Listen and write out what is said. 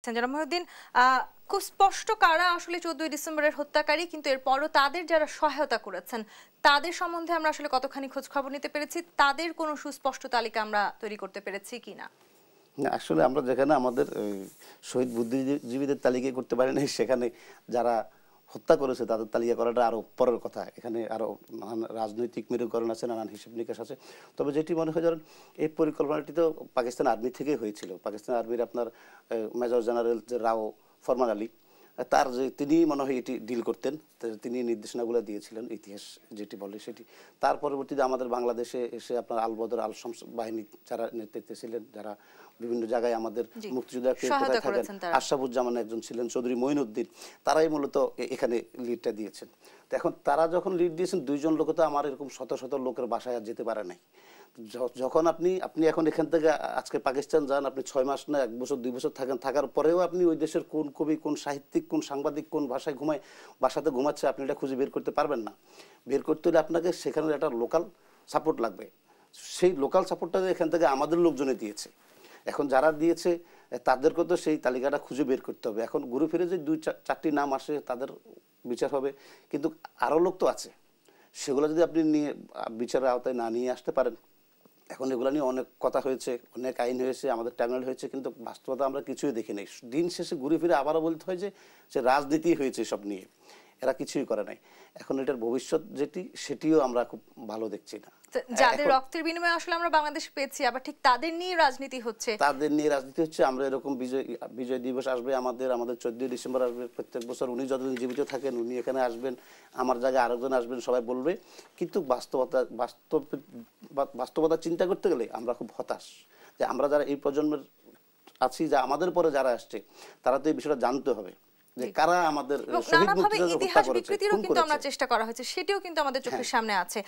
জনাব মহিউদ্দিন, খুব স্পষ্ট কারা আসলে 14ই ডিসেম্বরের হত্যাকারী, কিন্তু এরপরও তাদের যারা সহায়তা করেছেন তাদের সম্বন্ধে আমরা আসলে কতখানি খোঁজ খবর নিতে পেরেছি, তাদের কোনো সুস্পষ্ট তালিকা আমরা তৈরি করতে পেরেছি কিনা? না, আসলে আমরা যেখানে আমাদের শহীদ বুদ্ধিজীবীদের তালিকা করতে পারি না, সেখানে যারা হত্যা করেছে তাদের তালিকা করাটা আরো পরের কথা। এখানে আরো নানান রাজনৈতিক মেরুকরণ আছে, নানান হিসাব নিকাশ আছে। তবে যেটি মনে হয়, ধরেন এই পরিকল্পনাটি তো পাকিস্তান আর্মি থেকেই হয়েছিল। পাকিস্তান আর্মির আপনার মেজর জেনারেল যে রাও ফরমান আলী, তার যে তিনি মনে হয় এটি ডিল করতেন, তিনি নির্দেশনাগুলো দিয়েছিলেন, ইতিহাস যেটি বলে সেটি। তার পরবর্তীতে আমাদের বাংলাদেশে এসে আপনার আল বদর আল শামস বাহিনী যারা নেতৃত্বে ছিলেন, যারা বিভিন্ন জায়গায় আমাদের মুক্তিযোদ্ধাকে থাকেন, আশরাফুজ্জামান একজন ছিলেন, চৌধুরী মঈনুদ্দিন, তারাই মূলত এখানে লিডটা দিয়েছেন। তো এখন তারা যখন লিড দিয়েছেন, দুইজন লোক তো আমার এরকম শত শত লোকের বাসায় আর যেতে পারে নাই। যখন আপনি এখন এখান থেকে আজকে পাকিস্তান যান, আপনি 6 মাস না 1 বছর 2 বছর থাকেন, থাকার পরেও আপনি ওই দেশের কোন কবি, কোন সাহিত্যিক, কোন সাংবাদিক কোন ভাষায় বাসাতে ঘুমাচ্ছে আপনি এটা খুঁজে বের করতে পারবেন না। বের করতে হলে আপনাকে সেখানে একটা লোকাল সাপোর্ট লাগবে। সেই লোকাল সাপোর্টটা এখান থেকে আমাদের লোকজনে দিয়েছে। এখন যারা দিয়েছে তাদেরকে তো সেই তালিকাটা খুঁজে বের করতে হবে। এখন ঘুরে ফিরে যে 2-4টি নাম আসে তাদের বিচার হবে, কিন্তু আরও লোক তো আছে, সেগুলো যদি আপনি নিয়ে বিচারের আওতায় না নিয়ে আসতে পারেন। এখন এগুলো নিয়ে অনেক কথা হয়েছে, অনেক আইন হয়েছে, আমাদের ট্রাইব্যুনাল হয়েছে, কিন্তু বাস্তবতা আমরা কিছুই দেখি নাই। দিন শেষে ঘুরে ফিরে আবারও বলতে হয় যে রাজনীতি হয়েছে সব নিয়ে, এরা কিছুই করে নাই। এখন এটার ভবিষ্যৎ যেটি, সেটিও আমরা খুব ভালো দেখছি না। যাদের রক্তের বিনিময়ে আসলে আমরা বাংলাদেশ পেয়েছি, আবার ঠিক তাদের নিয়ে রাজনীতি হচ্ছে। আমরা এরকম বিজয় দিবস আসবে, আমাদের 14ই ডিসেম্বর আসবে প্রত্যেক বছর। উনি যতদিন জীবিত থাকেন উনি এখানে আসবেন, আমার জায়গায় আরেকজন আসবেন, সবাই বলবে। কিন্তু বাস্তবতা চিন্তা করতে গেলে আমরা খুব হতাশ যে আমরা যারা এই প্রজন্মের আছি, যা আমাদের পরে যারা আসছে, তারা তো এই বিষয়টা জানতে হবে যে কারা আমাদের শহীদ মুক্তিযোদ্ধাদের হত্যা করেছে, ইতিহাস বিকৃতিরও কিন্তু আমরা চেষ্টা করা হয়েছে, সেটিও কিন্তু আমাদের চোখের সামনে আছে।